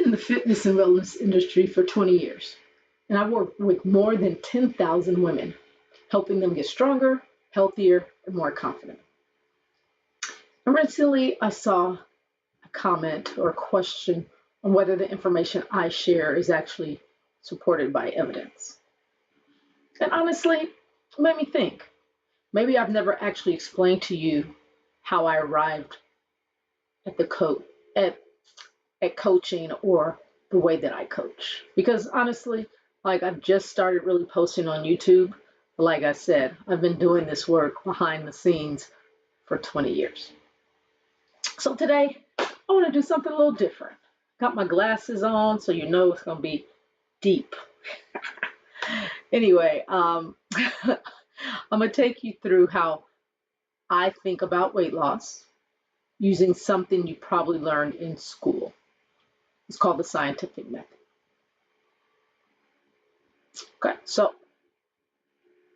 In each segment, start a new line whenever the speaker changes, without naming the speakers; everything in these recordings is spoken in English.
in the fitness and wellness industry for 20 years, and I've worked with more than 10,000 women, helping them get stronger, healthier, and more confident. And recently, I saw a comment or a question on whether the information I share is actually supported by evidence. And honestly, it made me think. Maybe I've never actually explained to you how I arrived at the at coaching or the way that I coach. Because honestly, like I've just started really posting on YouTube. Like I said, I've been doing this work behind the scenes for 20 years. So today, I want to do something a little different. Got my glasses on, so you know it's going to be deep. Anyway, I'm going to take you through how I think about weight loss using something you probably learned in school. It's called the scientific method. Okay, so,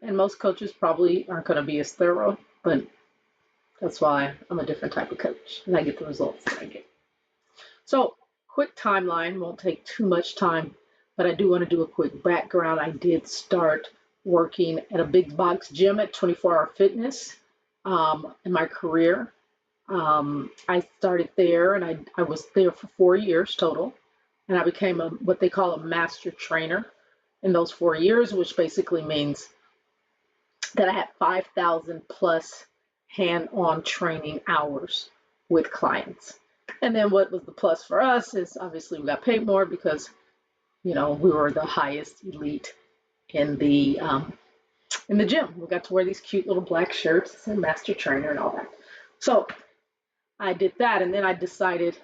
and most coaches probably aren't going to be as thorough, but that's why I'm a different type of coach and I get the results that I get. So, quick timeline, won't take too much time, but I do want to do a quick background. I did start working at a big box gym at 24 Hour Fitness in my career. I started there and I was there for 4 years total, and I became what they call a master trainer in those 4 years, which basically means that I had 5,000 plus hand-on training hours with clients. And then what was the plus for us is obviously we got paid more because, we were the highest elite in the gym. We got to wear these cute little black shirts and master trainer and all that. So I did that, and then I decided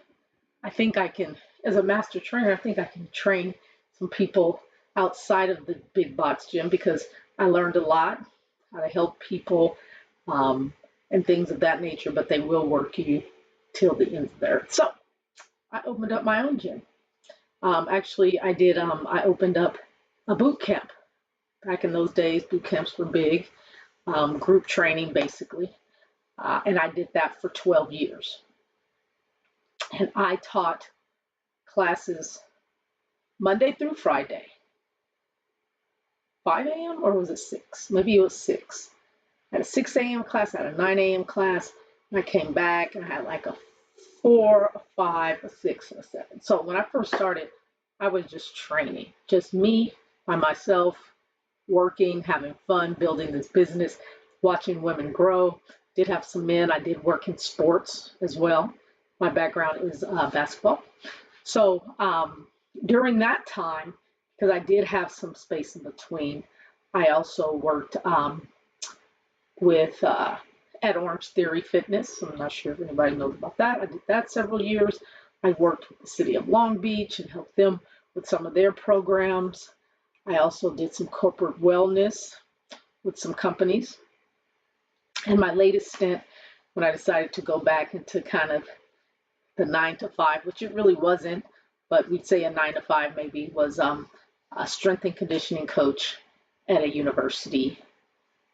I think I can, as a master trainer, I think I can train some people outside of the big box gym because I learned a lot how to help people and things of that nature, but they will work you till the ends of the earth. So I opened up my own gym. Actually, I did. I opened up a boot camp. Back in those days, boot camps were big, group training basically, and I did that for 12 years. And I taught classes Monday through Friday, 5 a.m. or was it 6? Maybe it was 6. I had a 6 a.m. class, I had a 9 a.m. class, and I came back and I had like a 4, a 5, a 6, and a 7. So when I first started, I was just training, just me by myself, working, having fun, building this business, watching women grow. Did have some men. I did work in sports as well. My background is basketball. So during that time, because I did have some space in between, I also worked with at Orange Theory Fitness. I'm not sure if anybody knows about that. I did that several years. I worked with the city of Long Beach and helped them with some of their programs. I also did some corporate wellness with some companies. And my latest stint, when I decided to go back into kind of the 9 to 5, which it really wasn't, but we'd say a 9 to 5 maybe, was a strength and conditioning coach at a university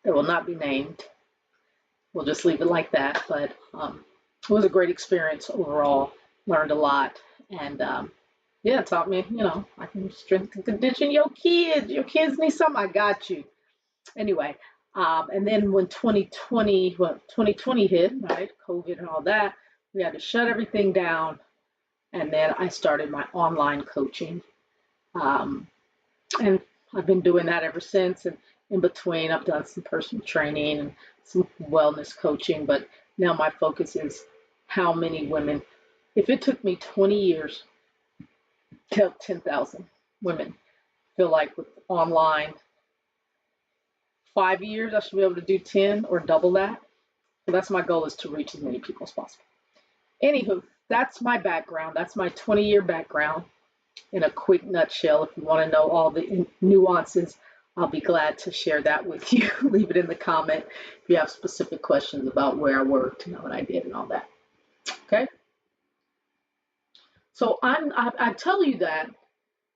that will not be named. We'll just leave it like that. But it was a great experience overall. Learned a lot. And yeah, it taught me, I can strength and condition your kids. Your kids need something, I got you. Anyway, and then when 2020 hit, right, COVID and all that, we had to shut everything down. And then I started my online coaching. And I've been doing that ever since. And in between, I've done some personal training and some wellness coaching. But now my focus is how many women, if it took me 20 years to help 10,000 women, feel like with online, 5 years, I should be able to do 10 or double that. So that's my goal, is to reach as many people as possible. Anywho, that's my background. That's my 20-year background in a quick nutshell. If you want to know all the nuances, I'll be glad to share that with you. Leave it in the comment if you have specific questions about where I worked and what I did and all that. Okay? So I tell you that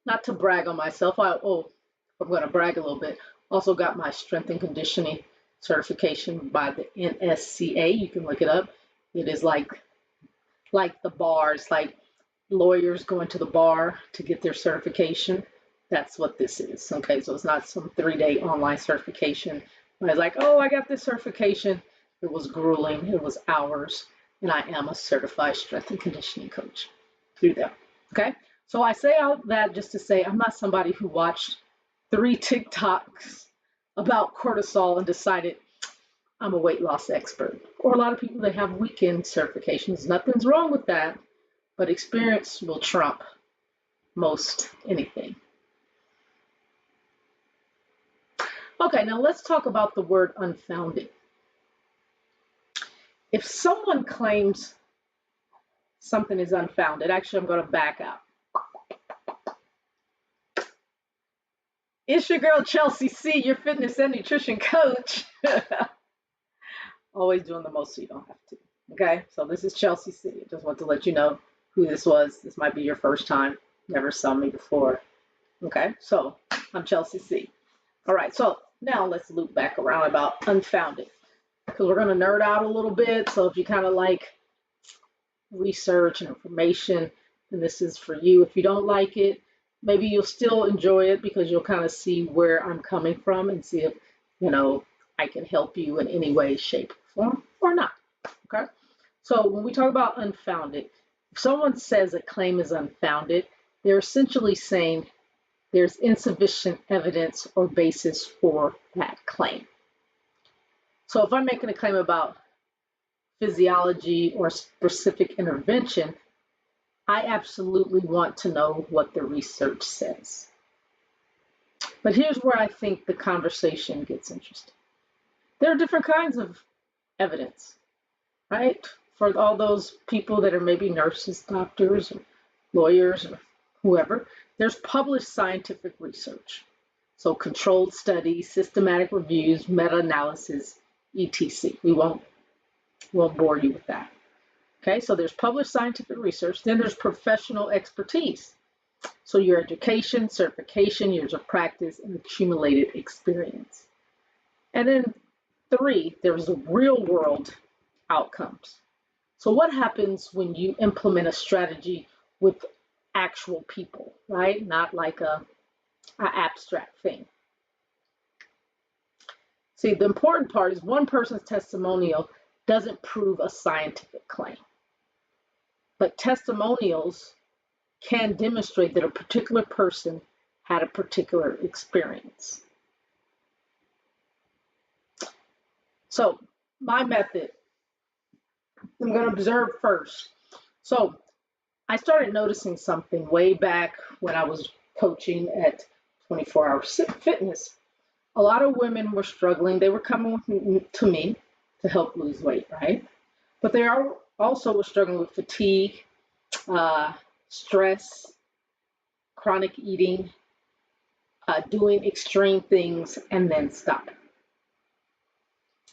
not to brag on myself. I'm going to brag a little bit. Also got my strength and conditioning certification by the NSCA. You can look it up. It is like the bars, like lawyers going to the bar to get their certification. That's what this is. Okay, so it's not some 3-day online certification. I was like, oh, I got this certification. It was grueling. It was hours, and I am a certified strength and conditioning coach through them. Okay, so I say out that just to say I'm not somebody who watched 3 TikToks about cortisol and decided I'm a weight loss expert. Or a lot of people that have weekend certifications. Nothing's wrong with that, but experience will trump most anything. Okay, now let's talk about the word unfounded. If someone claims something is unfounded, actually, I'm going to back up. It's your girl, Chelsea C., your fitness and nutrition coach. Always doing the most so you don't have to. Okay, so this is Chelsea C. I just want to let you know who this was. This might be your first time. Never saw me before. Okay, so I'm Chelsea C. All right, so now let's loop back around about unfounded, because we're going to nerd out a little bit. So if you kind of like research and information, then this is for you. If you don't like it, maybe you'll still enjoy it because you'll kind of see where I'm coming from and see if, I can help you in any way, shape, form, or not. Okay? So when we talk about unfounded, if someone says a claim is unfounded, they're essentially saying there's insufficient evidence or basis for that claim. So if I'm making a claim about physiology or specific intervention, I absolutely want to know what the research says. But here's where I think the conversation gets interesting. There are different kinds of evidence, right? For all those people that are maybe nurses, doctors, or lawyers, or whoever, there's published scientific research. So controlled studies, systematic reviews, meta-analysis, etc. We won't bore you with that. Okay, so there's published scientific research. Then there's professional expertise. So your education, certification, years of practice, and accumulated experience. And then 3, there's the real world outcomes. So what happens when you implement a strategy with actual people, right? Not like an abstract thing. See, the important part is one person's testimonial doesn't prove a scientific claim. But testimonials can demonstrate that a particular person had a particular experience. So my method, I'm going to observe first. So I started noticing something way back when I was coaching at 24 Hour Fitness. A lot of women were struggling. They were coming to me to help lose weight, right? But they also were struggling with fatigue, stress, chronic eating, doing extreme things, and then stopping.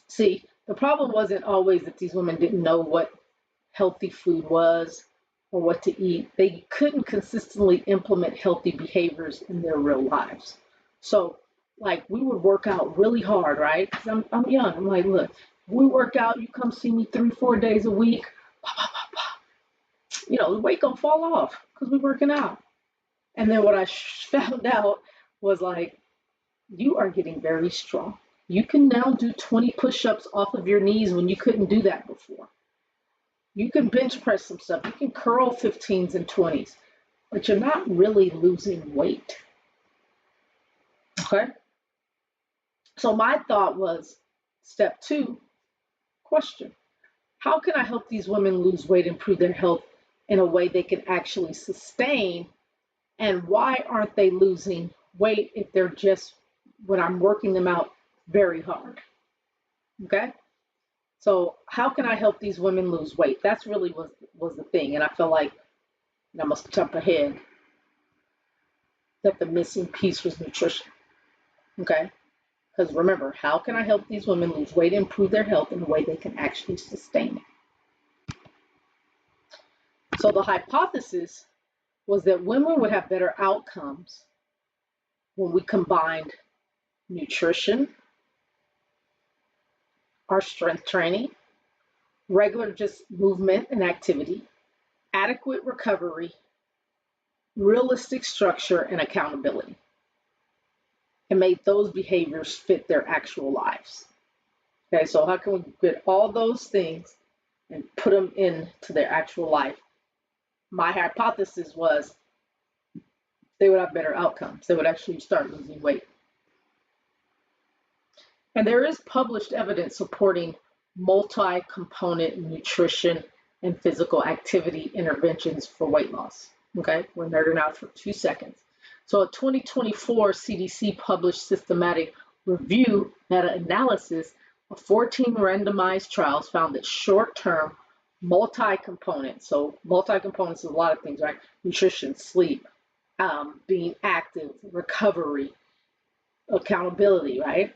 See, the problem wasn't always that these women didn't know what healthy food was or what to eat. They couldn't consistently implement healthy behaviors in their real lives. So, like, we would work out really hard, right? Because I'm young. I'm like, look, we work out, you come see me 3-4 days a week, the weight gonna fall off because we're working out. And then what I found out was like, you are getting very strong. You can now do 20 push-ups off of your knees when you couldn't do that before. You can bench press some stuff. You can curl 15s and 20s, but you're not really losing weight. Okay? So my thought was, step 2, question. How can I help these women lose weight, improve their health in a way they can actually sustain? And why aren't they losing weight if they're just, when I'm working them out, very hard? Okay? So how can I help these women lose weight? That's really was the thing. And I felt like, and I must jump ahead, that the missing piece was nutrition. Okay? Because remember, how can I help these women lose weight, improve their health in a way they can actually sustain it? So the hypothesis was that women would have better outcomes when we combined nutrition, our strength training, regular just movement and activity, adequate recovery, realistic structure, and accountability, and made those behaviors fit their actual lives. Okay, so how can we get all those things and put them into their actual life? My hypothesis was they would have better outcomes. They would actually start losing weight. And there is published evidence supporting multi-component nutrition and physical activity interventions for weight loss. Okay, we're nerding out for 2 seconds. So a 2024 CDC published systematic review meta-analysis of 14 randomized trials found that short-term multi-component, so multi-components is a lot of things, right? Nutrition, sleep, being active, recovery, accountability, right?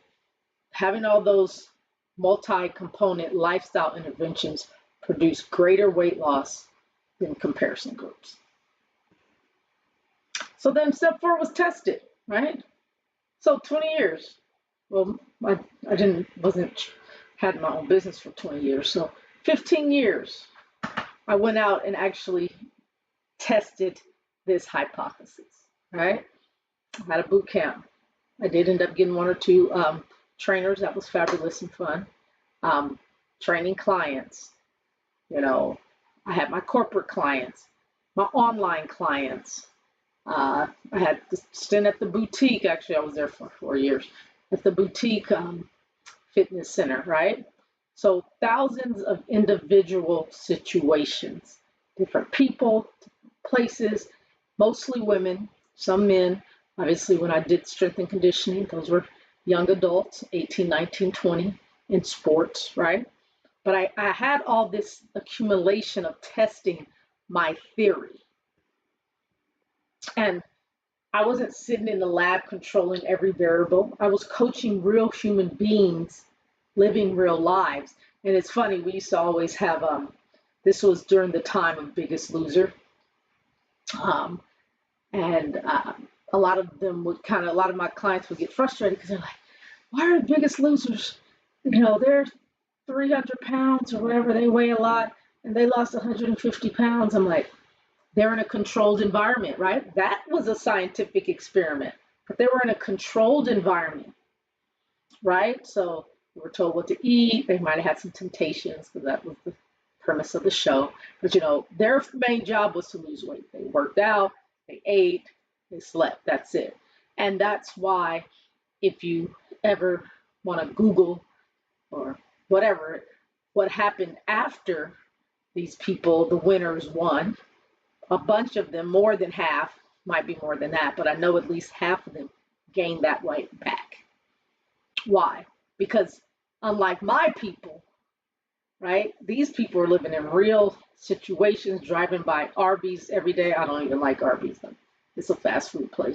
Having all those multi-component lifestyle interventions produce greater weight loss than comparison groups. So then step 4 was tested, right? So 20 years. Well, I had my own business for 20 years. So 15 years, I went out and actually tested this hypothesis, right? I had a boot camp. I did end up getting 1 or 2 trainers. That was fabulous and fun. Training clients. You know, I had my corporate clients, my online clients. I had to stint at the boutique. Actually, I was there for 4 years at the boutique fitness center, right? So thousands of individual situations, different people, places, mostly women, some men. Obviously, when I did strength and conditioning, those were young adults, 18, 19, 20, in sports, right? But I had all this accumulation of testing my theory. And I wasn't sitting in the lab controlling every variable. I was coaching real human beings living real lives. And it's funny, we used to always have, this was during the time of Biggest Loser. And a lot of them would a lot of my clients would get frustrated because they're like, why are the Biggest Losers, they're 300 pounds or whatever, they weigh a lot, and they lost 150 pounds. I'm like, they're in a controlled environment, right? That was a scientific experiment, but they were in a controlled environment, right? So they were told what to eat. They might have had some temptations because that was the premise of the show. But, their main job was to lose weight. They worked out, they ate, they slept. That's it. And that's why if you ever want to Google or whatever, what happened after these people, the winners won, a bunch of them, more than half, might be more than that, but I know at least half of them gained that weight back. Why? Because unlike my people, right, these people are living in real situations, driving by Arby's every day. I don't even like Arby's. It's a fast food place.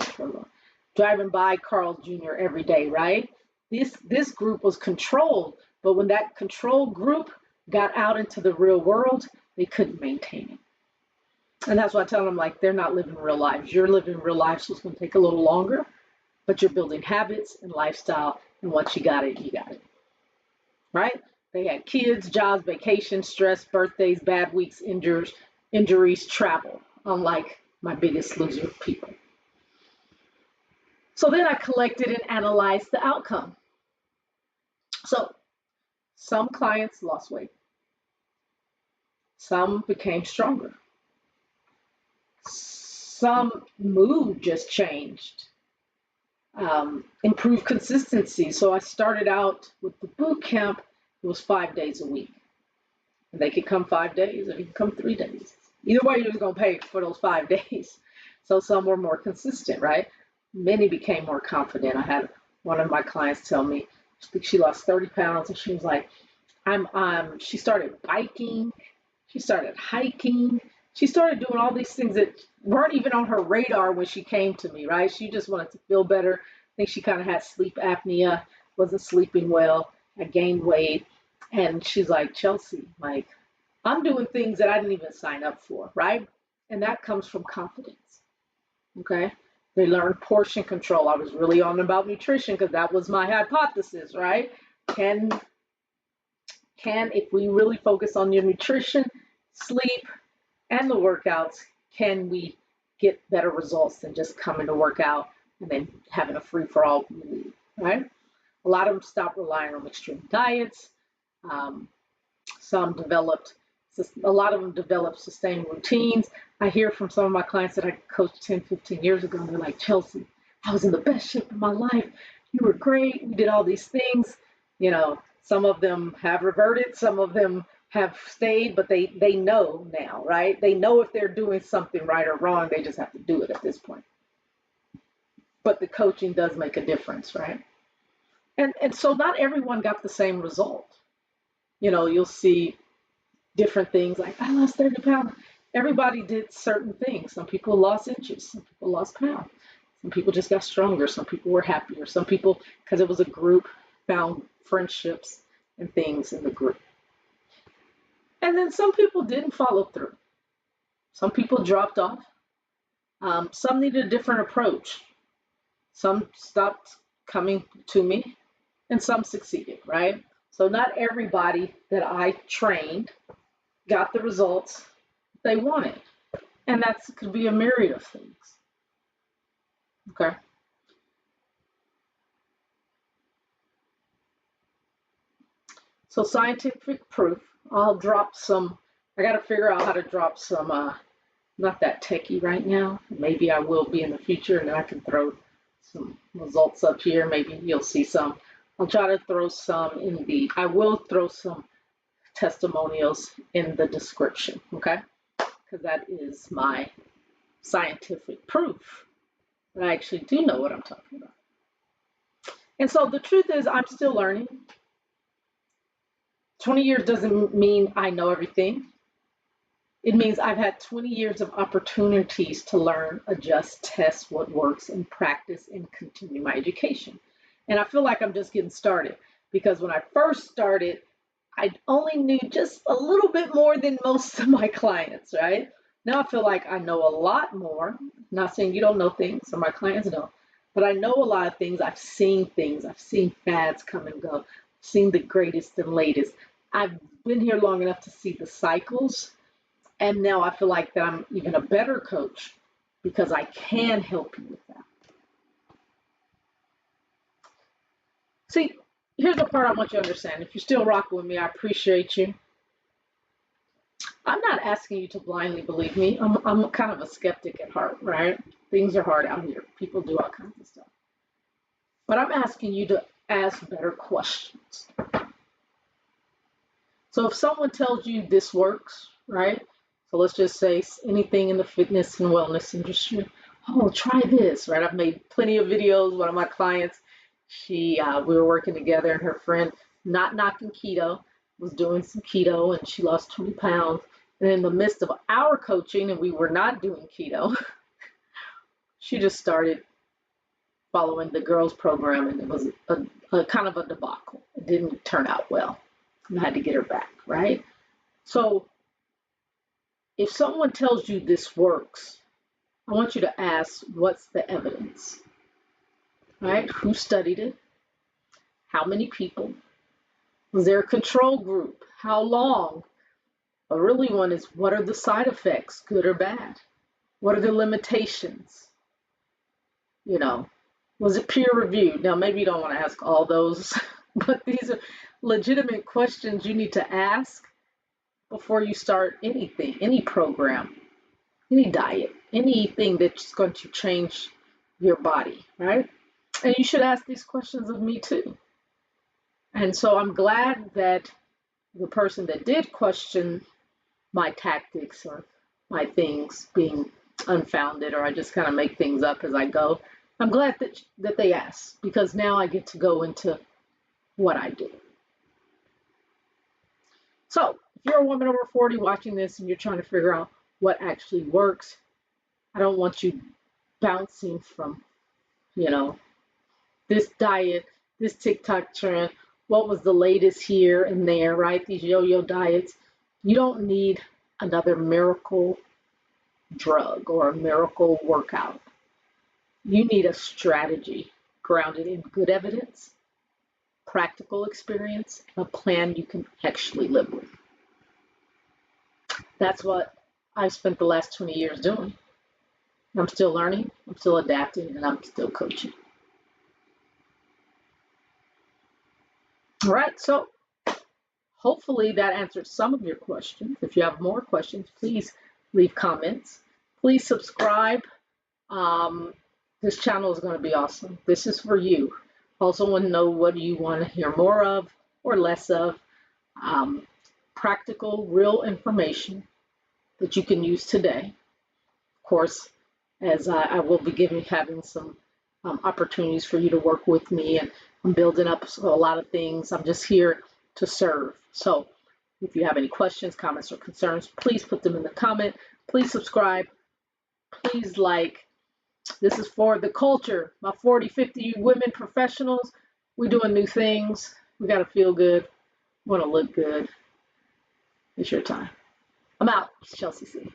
Driving by Carl Jr. every day, right? This group was controlled, but when that control group got out into the real world, they couldn't maintain it. And that's why I tell them, like, they're not living real lives. You're living real life, so it's going to take a little longer, but you're building habits and lifestyle, and once you got it, you got it, right? They had kids, jobs, vacations, stress, birthdays, bad weeks, injuries, travel, unlike my Biggest Loser people. So then I collected and analyzed the outcome. So some clients lost weight. Some became stronger. Some mood just changed. Improved consistency. So I started out with the boot camp. It was 5 days a week. And they could come 5 days or they could come 3 days. Either way, you're going to pay for those 5 days. So some were more consistent, right? Many became more confident. I had one of my clients tell me she lost 30 pounds, and she was like, she started biking, she started hiking, she started doing all these things that weren't even on her radar when she came to me, right? She just wanted to feel better. I think she kind of had sleep apnea, wasn't sleeping well, I gained weight, and she's like, Chelsea, like, I'm doing things that I didn't even sign up for, right? And that comes from confidence, okay? They learned portion control. I was really on about nutrition because that was my hypothesis, right? If we really focus on your nutrition, sleep, and the workouts, can we get better results than just coming to work out and then having a free-for-all, right? A lot of them stopped relying on extreme diets. Some developed, a lot of them developed sustained routines. I hear from some of my clients that I coached 10, 15 years ago, and they're like, Chelsea, I was in the best shape of my life. You were great. We did all these things. You know, some of them have reverted, some of them have stayed, but they know now, right? They know if they're doing something right or wrong, they just have to do it at this point. But the coaching does make a difference, right? And so not everyone got the same result. You know, you'll see different things like, I lost 30 pounds. Everybody did certain things. Some people lost inches, some people lost pounds. Some people just got stronger. Some people were happier. Some people, because it was a group, found friendships and things in the group. And then some people didn't follow through. Some people dropped off. Some needed a different approach. Some stopped coming to me, and some succeeded, right? So not everybody that I trained got the results they wanted. And that could be a myriad of things. Okay. So scientific proof, I'll drop some, I got to figure out how to drop some, not that techie right now. Maybe I will be in the future, and then I can throw some results up here. Maybe you'll see some. I'll try to throw some in the, I will throw some testimonials in the description, okay? Because that is my scientific proof that I actually do know what I'm talking about. And so the truth is, I'm still learning. 20 years doesn't mean I know everything. It means I've had 20 years of opportunities to learn, adjust, test what works, and practice and continue my education. And I feel like I'm just getting started, because when I first started, I only knew just a little bit more than most of my clients, right? Now I feel like I know a lot more. I'm not saying you don't know things, or my clients don't, but I know a lot of things. I've seen things. I've seen fads come and go. I've seen the greatest and latest. I've been here long enough to see the cycles. And now I feel like that I'm even a better coach because I can help you with that. See, here's the part I want you to understand. If you're still rocking with me, I appreciate you. I'm not asking you to blindly believe me. I'm kind of a skeptic at heart, right? Things are hard out here. People do all kinds of stuff. But I'm asking you to ask better questions. So if someone tells you this works, right? So let's just say anything in the fitness and wellness industry. Oh, try this, right? I've made plenty of videos. One of my clients, we were working together, and her friend, not knocking keto, was doing some keto, and she lost 20 pounds. And in the midst of our coaching, and we were not doing keto, she just started following the girls program, and it was a kind of a debacle. It didn't turn out well. I had to get her back, right? So if someone tells you this works, I want you to ask, what's the evidence? Right? Who studied it? How many people? Was there a control group? How long? A really one is, what are the side effects, good or bad? What are the limitations? You know, was it peer reviewed? Now, maybe you don't want to ask all those, but these are legitimate questions you need to ask before you start anything, any program, any diet, anything that's going to change your body, right? And you should ask these questions of me too. And so I'm glad that the person that did question my tactics or my things being unfounded, or I just kind of make things up as I go, I'm glad that they asked, because now I get to go into what I do. So if you're a woman over 40 watching this and you're trying to figure out what actually works, I don't want you bouncing from, this diet, this TikTok trend, what was the latest here and there, right? These yo-yo diets. You don't need another miracle drug or a miracle workout. You need a strategy grounded in good evidence, practical experience, and a plan you can actually live with. That's what I've spent the last 20 years doing. I'm still learning, I'm still adapting, and I'm still coaching. All right, so hopefully that answered some of your questions. If you have more questions, please leave comments. Please subscribe. This channel is going to be awesome. This is for you. Also want to know what you want to hear more of or less of. Practical, real information that you can use today. Of course, as I will be having some opportunities for you to work with me, and I'm building up a lot of things. I'm just here to serve. So if you have any questions, comments, or concerns, please put them in the comment. Please subscribe. Please like. This is for the culture. My 40, 50 women professionals. We're doing new things. We got to feel good. We want to look good. It's your time. I'm out. Chelsea C.